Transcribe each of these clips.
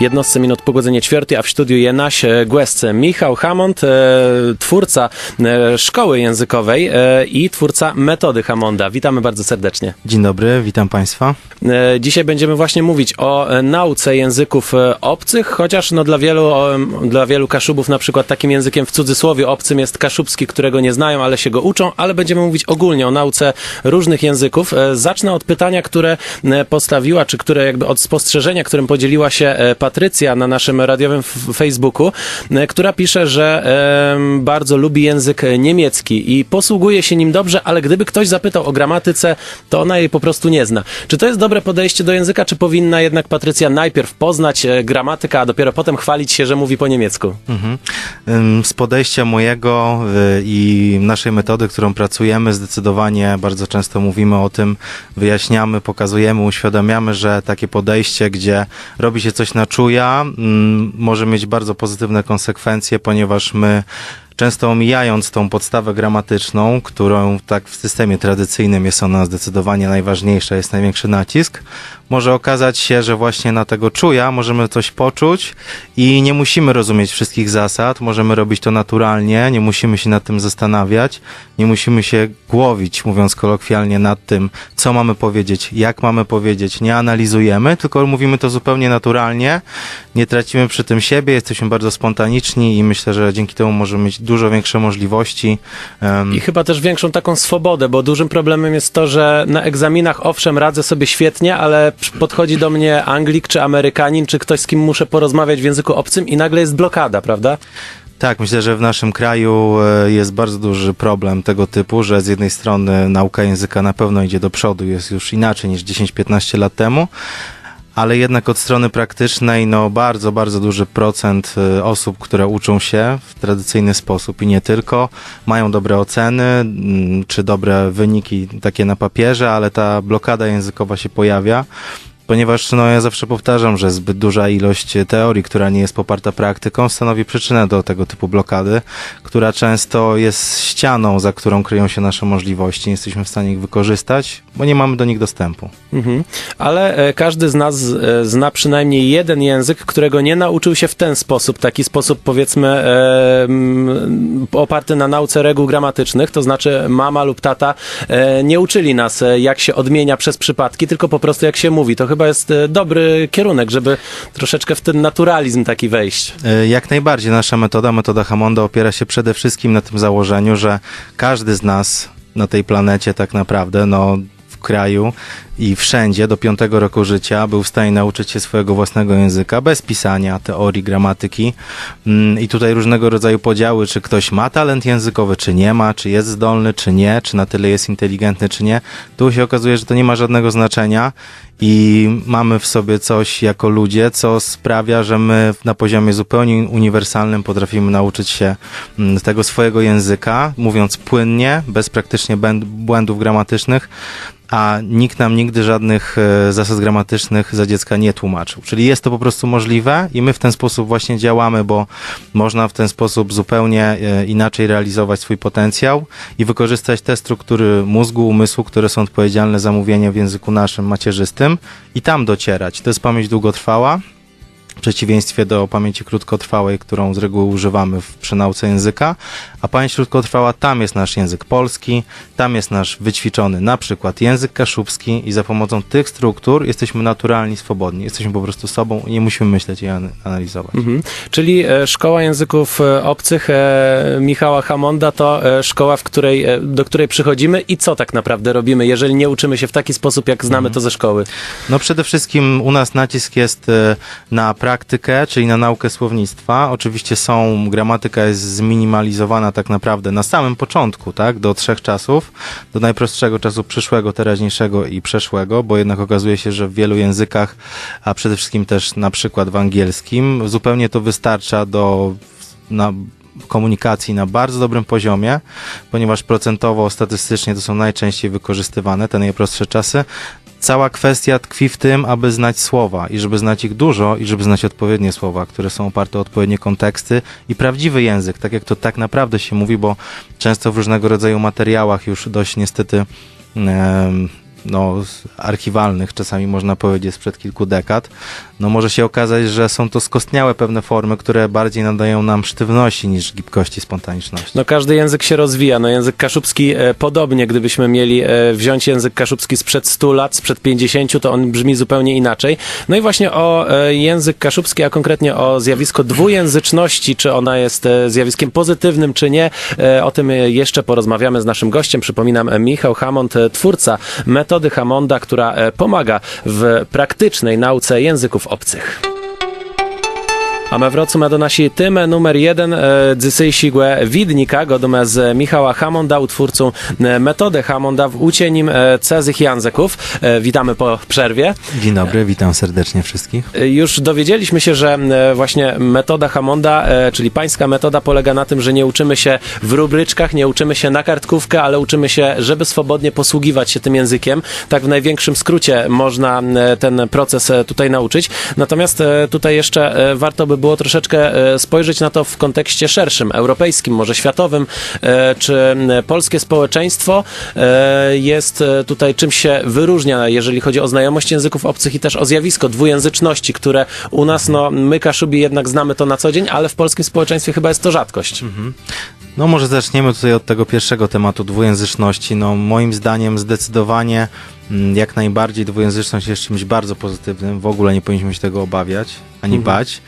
Jednostce minut po godzinie 4, a w studiu je nasz gość Michał Hammond, twórca szkoły językowej i twórca metody Hammonda. Witamy bardzo serdecznie. Dzień dobry, witam Państwa. Dzisiaj będziemy właśnie mówić o nauce języków obcych, chociaż no dla wielu Kaszubów na przykład takim językiem w cudzysłowie obcym jest kaszubski, którego nie znają, ale się go uczą, ale będziemy mówić ogólnie o nauce różnych języków. Zacznę od pytania, które postawiła, czy które jakby od spostrzeżenia, którym podzieliła się Patrycja na naszym radiowym Facebooku, która pisze, że bardzo lubi język niemiecki i posługuje się nim dobrze, ale gdyby ktoś zapytał o gramatyce, to ona jej po prostu nie zna. Czy to jest dobre podejście do języka, czy powinna jednak Patrycja najpierw poznać gramatykę, a dopiero potem chwalić się, że mówi po niemiecku? Z podejścia mojego i naszej metody, którą pracujemy, zdecydowanie bardzo często mówimy o tym, wyjaśniamy, pokazujemy, uświadamiamy, że takie podejście, gdzie robi się coś na czuja, może mieć bardzo pozytywne konsekwencje, ponieważ my często omijając tą podstawę gramatyczną, którą tak w systemie tradycyjnym jest ona zdecydowanie najważniejsza, jest największy nacisk, może okazać się, że właśnie na tego czuja możemy coś poczuć i nie musimy rozumieć wszystkich zasad, możemy robić to naturalnie, nie musimy się nad tym zastanawiać, nie musimy się głowić, mówiąc kolokwialnie, nad tym, co mamy powiedzieć, jak mamy powiedzieć, nie analizujemy, tylko mówimy to zupełnie naturalnie, nie tracimy przy tym siebie, jesteśmy bardzo spontaniczni i myślę, że dzięki temu możemy mieć dużo większe możliwości. I chyba też większą taką swobodę, bo dużym problemem jest to, że na egzaminach owszem radzę sobie świetnie, ale podchodzi do mnie Anglik czy Amerykanin, czy ktoś, z kim muszę porozmawiać w języku obcym i nagle jest blokada, prawda? Tak, myślę, że w naszym kraju jest bardzo duży problem tego typu, że z jednej strony nauka języka na pewno idzie do przodu, jest już inaczej niż 10-15 lat temu, ale jednak od strony praktycznej, no bardzo, bardzo duży procent osób, które uczą się w tradycyjny sposób i nie tylko, mają dobre oceny, czy dobre wyniki takie na papierze, ale ta blokada językowa się pojawia. Ponieważ no, ja zawsze powtarzam, że zbyt duża ilość teorii, która nie jest poparta praktyką, stanowi przyczynę do tego typu blokady, która często jest ścianą, za którą kryją się nasze możliwości. Nie jesteśmy w stanie ich wykorzystać, bo nie mamy do nich dostępu. Ale każdy z nas zna przynajmniej jeden język, którego nie nauczył się w ten sposób, taki sposób powiedzmy oparty na nauce reguł gramatycznych, to znaczy mama lub tata nie uczyli nas, jak się odmienia przez przypadki, tylko po prostu jak się mówi. To chyba jest dobry kierunek, żeby troszeczkę w ten naturalizm taki wejść. Jak najbardziej. Nasza metoda Hammonda opiera się przede wszystkim na tym założeniu, że każdy z nas na tej planecie tak naprawdę, no w kraju i wszędzie do 5 roku życia był w stanie nauczyć się swojego własnego języka bez pisania, teorii, gramatyki i tutaj różnego rodzaju podziały, czy ktoś ma talent językowy, czy nie ma, czy jest zdolny, czy nie, czy na tyle jest inteligentny, czy nie. Tu się okazuje, że to nie ma żadnego znaczenia i mamy w sobie coś jako ludzie, co sprawia, że my na poziomie zupełnie uniwersalnym potrafimy nauczyć się tego swojego języka, mówiąc płynnie, bez praktycznie błędów gramatycznych, a nikt nam nigdy żadnych zasad gramatycznych za dziecka nie tłumaczył. Czyli jest to po prostu możliwe i my w ten sposób właśnie działamy, bo można w ten sposób zupełnie inaczej realizować swój potencjał i wykorzystać te struktury mózgu, umysłu, które są odpowiedzialne za mówienie w języku naszym macierzystym i tam docierać. To jest pamięć długotrwała, w przeciwieństwie do pamięci krótkotrwałej, którą z reguły używamy przy nauce języka, a pamięć krótkotrwała, tam jest nasz język polski, tam jest nasz wyćwiczony na przykład język kaszubski i za pomocą tych struktur jesteśmy naturalni, swobodni. Jesteśmy po prostu sobą i nie musimy myśleć i analizować. Czyli szkoła języków obcych Michała Hammonda to szkoła, do której przychodzimy i co tak naprawdę robimy, jeżeli nie uczymy się w taki sposób, jak znamy to ze szkoły? No przede wszystkim u nas nacisk jest na praktykę, czyli na naukę słownictwa. Oczywiście gramatyka jest zminimalizowana tak naprawdę na samym początku, tak, do 3 czasów, do najprostszego czasu przyszłego, teraźniejszego i przeszłego, bo jednak okazuje się, że w wielu językach, a przede wszystkim też na przykład w angielskim, zupełnie to wystarcza na komunikacji na bardzo dobrym poziomie, ponieważ procentowo, statystycznie to są najczęściej wykorzystywane te najprostsze czasy. Cała kwestia tkwi w tym, aby znać słowa i żeby znać ich dużo i żeby znać odpowiednie słowa, które są oparte o odpowiednie konteksty i prawdziwy język, tak jak to tak naprawdę się mówi, bo często w różnego rodzaju materiałach już dość niestety archiwalnych, czasami można powiedzieć sprzed kilku dekad, no może się okazać, że są to skostniałe pewne formy, które bardziej nadają nam sztywności niż gibkości, spontaniczności. No każdy język się rozwija. No język kaszubski podobnie, gdybyśmy mieli wziąć język kaszubski sprzed 100 lat, sprzed 50, to on brzmi zupełnie inaczej. No i właśnie o język kaszubski, a konkretnie o zjawisko dwujęzyczności, czy ona jest zjawiskiem pozytywnym, czy nie, o tym jeszcze porozmawiamy z naszym gościem. Przypominam, Michał Hammond, twórca metody Hammonda, która pomaga w praktycznej nauce języków obcych. A my wracamy do naszej temy numer 1 dzisiejszego widnika, godome z Michała Hammonda, twórcą metody Hammonda w uczeniem cudzych języków. Witamy po przerwie. Dzień dobry, witam serdecznie wszystkich. Już dowiedzieliśmy się, że właśnie metoda Hammonda, czyli pańska metoda, polega na tym, że nie uczymy się w rubryczkach, nie uczymy się na kartkówkę, ale uczymy się, żeby swobodnie posługiwać się tym językiem. Tak w największym skrócie można ten proces tutaj nauczyć. Natomiast tutaj jeszcze warto by było troszeczkę spojrzeć na to w kontekście szerszym, europejskim, może światowym, czy polskie społeczeństwo jest tutaj czymś się wyróżnia, jeżeli chodzi o znajomość języków obcych i też o zjawisko dwujęzyczności, które u nas, my Kaszubi jednak znamy to na co dzień, ale w polskim społeczeństwie chyba jest to rzadkość. No może zaczniemy tutaj od tego pierwszego tematu, dwujęzyczności. No moim zdaniem zdecydowanie jak najbardziej dwujęzyczność jest czymś bardzo pozytywnym. W ogóle nie powinniśmy się tego obawiać, ani bać.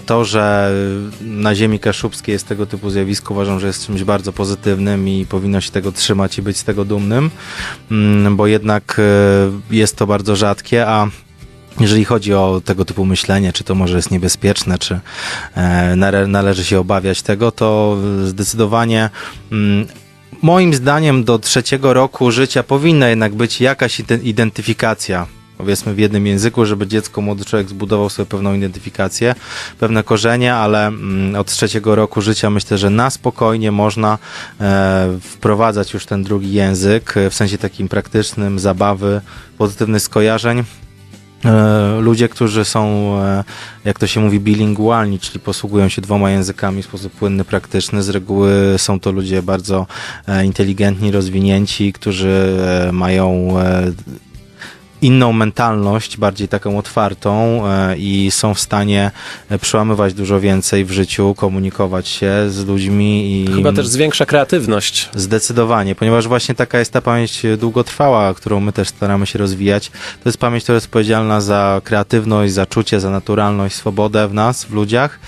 To, że na ziemi kaszubskiej jest tego typu zjawisko, uważam, że jest czymś bardzo pozytywnym i powinno się tego trzymać i być z tego dumnym, bo jednak jest to bardzo rzadkie, a jeżeli chodzi o tego typu myślenie, czy to może jest niebezpieczne, czy należy się obawiać tego, to zdecydowanie moim zdaniem do 3. roku życia powinna jednak być jakaś identyfikacja, powiedzmy w jednym języku, żeby dziecko, młody człowiek zbudował sobie pewną identyfikację, pewne korzenie, ale od 3. roku życia myślę, że na spokojnie można wprowadzać już ten drugi język, w sensie takim praktycznym, zabawy, pozytywnych skojarzeń. Ludzie, którzy są, jak to się mówi, bilingualni, czyli posługują się 2 językami w sposób płynny, praktyczny. Z reguły są to ludzie bardzo inteligentni, rozwinięci, którzy mają inną mentalność, bardziej taką otwartą i są w stanie przełamywać dużo więcej w życiu, komunikować się z ludźmi. I chyba też zwiększa kreatywność. Zdecydowanie, ponieważ właśnie taka jest ta pamięć długotrwała, którą my też staramy się rozwijać. To jest pamięć, która jest odpowiedzialna za kreatywność, za czucie, za naturalność, swobodę w nas, w ludziach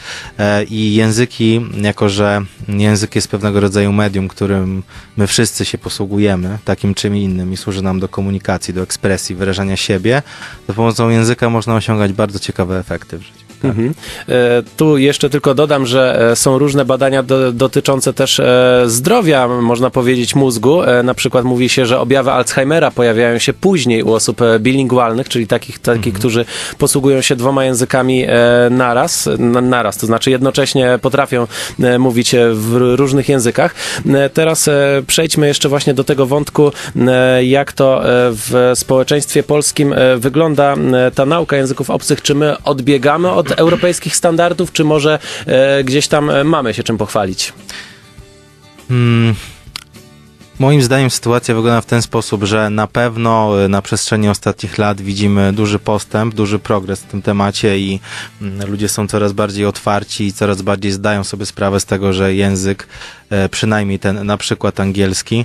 i języki, jako że język jest pewnego rodzaju medium, którym my wszyscy się posługujemy, takim czym innym i służy nam do komunikacji, do ekspresji, wyrażania siebie, za pomocą języka można osiągać bardzo ciekawe efekty w życiu. Tak. Tu jeszcze tylko dodam, że są różne badania dotyczące też zdrowia, można powiedzieć, mózgu. Na przykład mówi się, że objawy Alzheimera pojawiają się później u osób bilingualnych, czyli takich, którzy posługują się 2 językami naraz, to znaczy jednocześnie potrafią mówić w różnych językach. Teraz przejdźmy jeszcze właśnie do tego wątku, jak to w społeczeństwie polskim wygląda ta nauka języków obcych. Czy my odbiegamy od europejskich standardów, czy może gdzieś tam mamy się czym pochwalić? Moim zdaniem sytuacja wygląda w ten sposób, że na pewno na przestrzeni ostatnich lat widzimy duży postęp, duży progres w tym temacie i ludzie są coraz bardziej otwarci i coraz bardziej zdają sobie sprawę z tego, że język, przynajmniej ten na przykład angielski,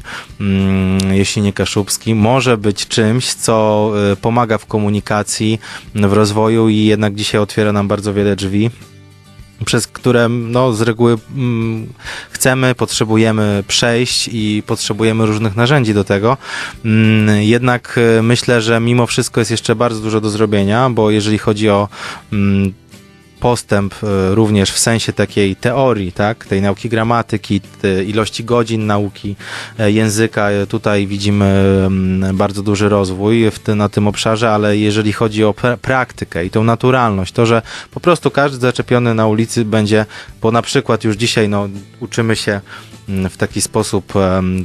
jeśli nie kaszubski, może być czymś, co pomaga w komunikacji, w rozwoju i jednak dzisiaj otwiera nam bardzo wiele drzwi, przez które z reguły chcemy, potrzebujemy przejść i potrzebujemy różnych narzędzi do tego. Jednak myślę, że mimo wszystko jest jeszcze bardzo dużo do zrobienia, bo jeżeli chodzi o postęp również w sensie takiej teorii, tak, tej nauki gramatyki, ilości godzin nauki języka, tutaj widzimy bardzo duży rozwój na tym obszarze, ale jeżeli chodzi o praktykę i tą naturalność, to, że po prostu każdy zaczepiony na ulicy będzie, bo na przykład już dzisiaj uczymy się w taki sposób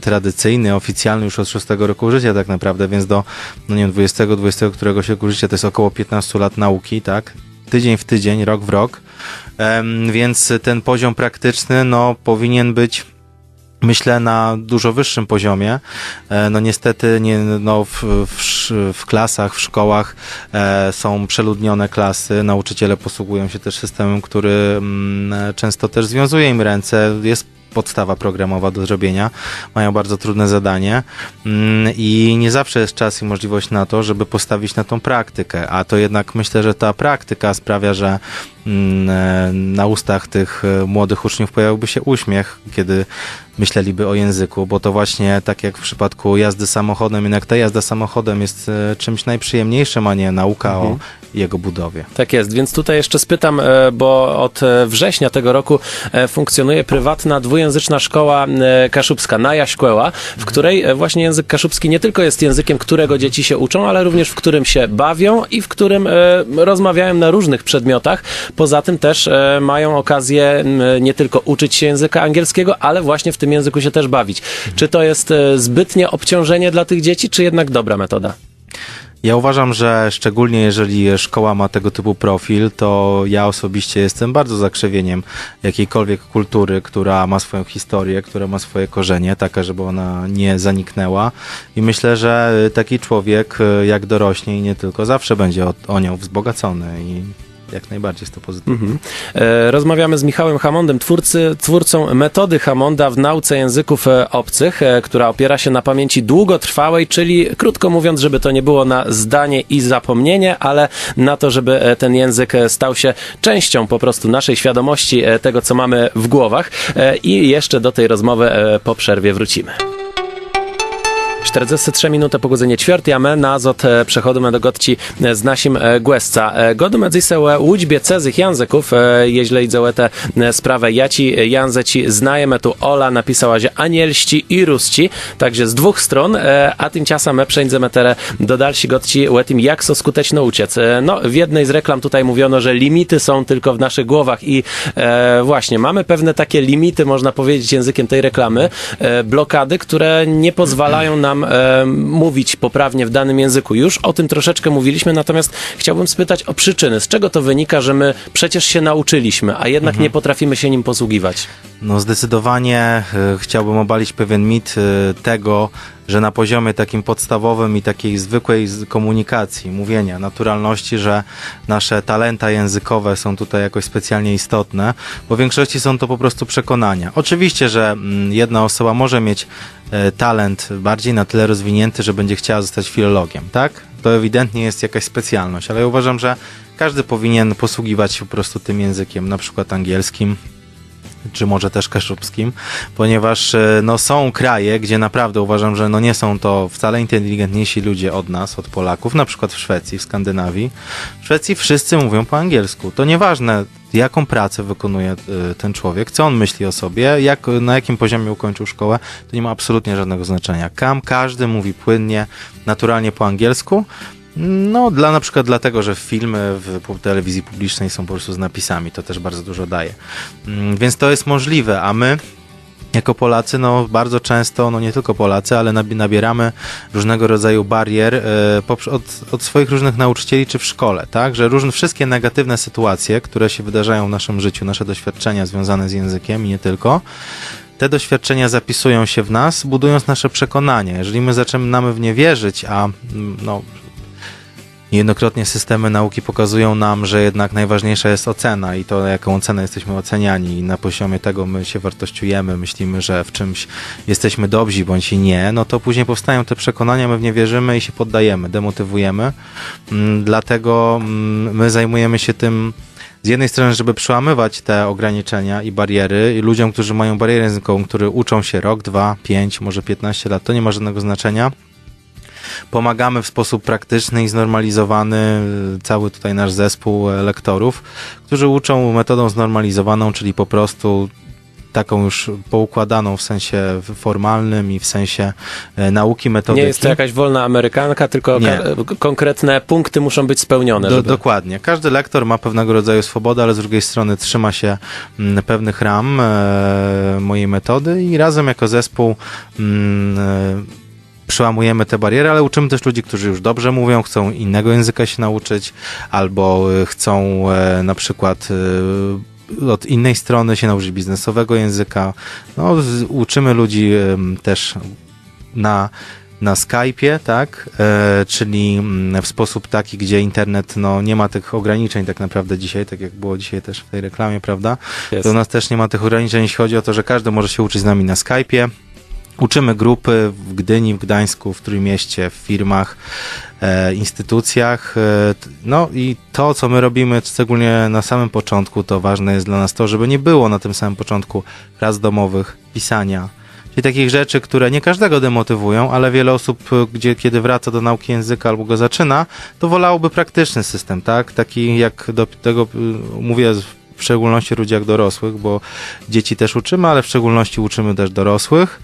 tradycyjny, oficjalny już od 6 roku życia tak naprawdę, więc do 20 któregoś roku życia to jest około 15 lat nauki, tak? Tydzień w tydzień, rok w rok, więc ten poziom praktyczny powinien być myślę na dużo wyższym poziomie. No niestety w klasach, w szkołach są przeludnione klasy. Nauczyciele posługują się też systemem, który często też związuje im ręce. Jest podstawa programowa do zrobienia. Mają bardzo trudne zadanie i nie zawsze jest czas i możliwość na to, żeby postawić na tą praktykę, a to jednak myślę, że ta praktyka sprawia, że na ustach tych młodych uczniów pojawiłby się uśmiech, kiedy myśleliby o języku, bo to właśnie tak jak w przypadku jazdy samochodem, jednak ta jazda samochodem jest czymś najprzyjemniejszym, a nie nauka o jego budowie. Tak jest, więc tutaj jeszcze spytam, bo od września tego roku funkcjonuje prywatna dwujęzyczna szkoła kaszubska Naja Szkoła, w której właśnie język kaszubski nie tylko jest językiem, którego dzieci się uczą, ale również w którym się bawią i w którym rozmawiają na różnych przedmiotach. Poza tym też mają okazję nie tylko uczyć się języka angielskiego, ale właśnie w tym języku się też bawić. Czy to jest zbytnie obciążenie dla tych dzieci, czy jednak dobra metoda? Ja uważam, że szczególnie jeżeli szkoła ma tego typu profil, to ja osobiście jestem bardzo za krzewieniem jakiejkolwiek kultury, która ma swoją historię, która ma swoje korzenie, taka, żeby ona nie zaniknęła. I myślę, że taki człowiek, jak dorośnie i nie tylko, zawsze będzie o nią wzbogacony i jak najbardziej jest to pozytywne. Rozmawiamy z Michałem Hammondem, twórcą metody Hammonda w nauce języków obcych, która opiera się na pamięci długotrwałej, czyli krótko mówiąc, żeby to nie było na zdanie i zapomnienie, ale na to, żeby ten język stał się częścią po prostu naszej świadomości, tego, co mamy w głowach. I jeszcze do tej rozmowy po przerwie wrócimy. 43 minuty po godzinie 4, a my nazad przechodzimy do gości z naszym głesca. Godumedzi se łudźbie cezych języków, jeśli idzie o tę sprawę, jaci języki znajemy, tu Ola napisała, że anielści i rusci, także z dwóch stron, a tymczasem my przejdziemy teraz do dalszych gości o tym, jak so skuteczno uciec. No, w jednej z reklam tutaj mówiono, że limity są tylko w naszych głowach i właśnie, mamy pewne takie limity, można powiedzieć językiem tej reklamy, blokady, które nie pozwalają nam mówić poprawnie w danym języku. Już o tym troszeczkę mówiliśmy, natomiast chciałbym spytać o przyczyny. Z czego to wynika, że my przecież się nauczyliśmy, a jednak nie potrafimy się nim posługiwać? No zdecydowanie chciałbym obalić pewien mit tego, że na poziomie takim podstawowym i takiej zwykłej komunikacji, mówienia, naturalności, że nasze talenta językowe są tutaj jakoś specjalnie istotne, bo w większości są to po prostu przekonania. Oczywiście, że jedna osoba może mieć talent bardziej na tyle rozwinięty, że będzie chciała zostać filologiem, tak? To ewidentnie jest jakaś specjalność, ale ja uważam, że każdy powinien posługiwać się po prostu tym językiem, na przykład angielskim, czy może też kaszubskim, ponieważ no, są kraje, gdzie naprawdę uważam, że no, nie są to wcale inteligentniejsi ludzie od nas, od Polaków, na przykład w Szwecji, w Skandynawii. W Szwecji wszyscy mówią po angielsku. To nieważne, jaką pracę wykonuje ten człowiek, co on myśli o sobie, na jakim poziomie ukończył szkołę, to nie ma absolutnie żadnego znaczenia. Każdy mówi płynnie, naturalnie po angielsku. No, na przykład dlatego, że filmy w telewizji publicznej są po prostu z napisami, to też bardzo dużo daje. Więc to jest możliwe, a my jako Polacy, no bardzo często, no nie tylko Polacy, ale nabieramy różnego rodzaju barier od swoich różnych nauczycieli czy w szkole, tak? Że wszystkie negatywne sytuacje, które się wydarzają w naszym życiu, nasze doświadczenia związane z językiem i nie tylko, te doświadczenia zapisują się w nas, budując nasze przekonania. Jeżeli my zaczynamy w nie wierzyć, a no niejednokrotnie systemy nauki pokazują nam, że jednak najważniejsza jest ocena i to, jaką ocenę jesteśmy oceniani i na poziomie tego my się wartościujemy, myślimy, że w czymś jesteśmy dobrzy bądź i nie, no to później powstają te przekonania, my w nie wierzymy i się poddajemy, demotywujemy. Dlatego my zajmujemy się tym z jednej strony, żeby przełamywać te ograniczenia i bariery i ludziom, którzy mają barierę językową, którzy uczą się rok, 2, 5, może 15 lat, to nie ma żadnego znaczenia. Pomagamy w sposób praktyczny i znormalizowany cały tutaj nasz zespół lektorów, którzy uczą metodą znormalizowaną, czyli po prostu taką już poukładaną w sensie formalnym i w sensie nauki metodyki. Nie jest to jakaś wolna amerykanka, tylko konkretne punkty muszą być spełnione. Dokładnie. Każdy lektor ma pewnego rodzaju swobodę, ale z drugiej strony trzyma się pewnych ram mojej metody i razem jako zespół przełamujemy te bariery, ale uczymy też ludzi, którzy już dobrze mówią, chcą innego języka się nauczyć, albo chcą na przykład od innej strony się nauczyć biznesowego języka. No, uczymy ludzi też na Skype'ie, tak, czyli w sposób taki, gdzie internet, no, nie ma tych ograniczeń tak naprawdę dzisiaj, tak jak było dzisiaj też w tej reklamie, prawda? Jest. To u nas też nie ma tych ograniczeń, jeśli chodzi o to, że każdy może się uczyć z nami na Skype'ie. Uczymy grupy w Gdyni, w Gdańsku, w Trójmieście, w firmach, instytucjach. No i to, co my robimy, szczególnie na samym początku, to ważne jest dla nas to, żeby nie było na tym samym początku prac domowych, pisania, czyli takich rzeczy, które nie każdego demotywują, ale wiele osób, kiedy wraca do nauki języka albo go zaczyna, to wolałoby praktyczny system, tak? Taki jak do tego, mówię w szczególności ludzi jak dorosłych, bo dzieci też uczymy, ale w szczególności uczymy też dorosłych,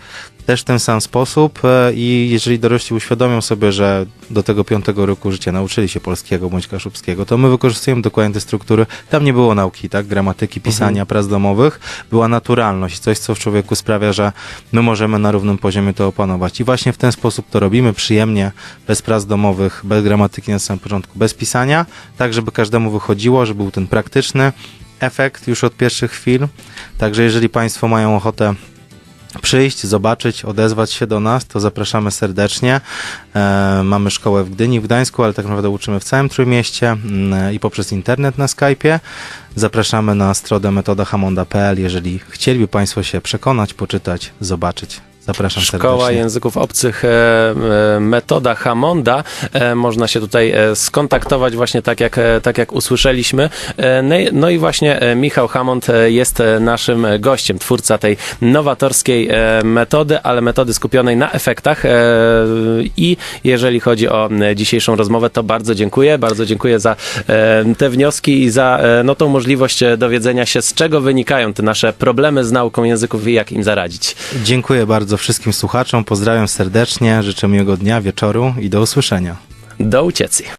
też w ten sam sposób i jeżeli dorośli uświadomią sobie, że do tego 5 roku życia nauczyli się polskiego bądź kaszubskiego, to my wykorzystujemy dokładnie te struktury. Tam nie było nauki, tak, gramatyki, pisania, prac domowych, była naturalność, coś, co w człowieku sprawia, że my możemy na równym poziomie to opanować. I właśnie w ten sposób to robimy, przyjemnie, bez prac domowych, bez gramatyki na samym początku, bez pisania, tak, żeby każdemu wychodziło, żeby był ten praktyczny efekt już od pierwszych chwil. Także jeżeli Państwo mają ochotę przyjść, zobaczyć, odezwać się do nas, to zapraszamy serdecznie. Mamy szkołę w Gdyni, w Gdańsku, ale tak naprawdę uczymy w całym Trójmieście i poprzez internet na Skype'ie. Zapraszamy na stronę metodahamonda.pl, jeżeli chcieliby Państwo się przekonać, poczytać, zobaczyć. Zapraszam serdecznie. Szkoła Języków Obcych Metoda Hamonda. Można się tutaj skontaktować właśnie tak jak usłyszeliśmy. No i właśnie Michał Hamond jest naszym gościem, twórca tej nowatorskiej metody, ale metody skupionej na efektach. I jeżeli chodzi o dzisiejszą rozmowę, to bardzo dziękuję za te wnioski i za tą możliwość dowiedzenia się, z czego wynikają te nasze problemy z nauką języków i jak im zaradzić. Dziękuję bardzo wszystkim słuchaczom, pozdrawiam serdecznie, życzę miłego dnia, wieczoru i do usłyszenia. Do ucieczki.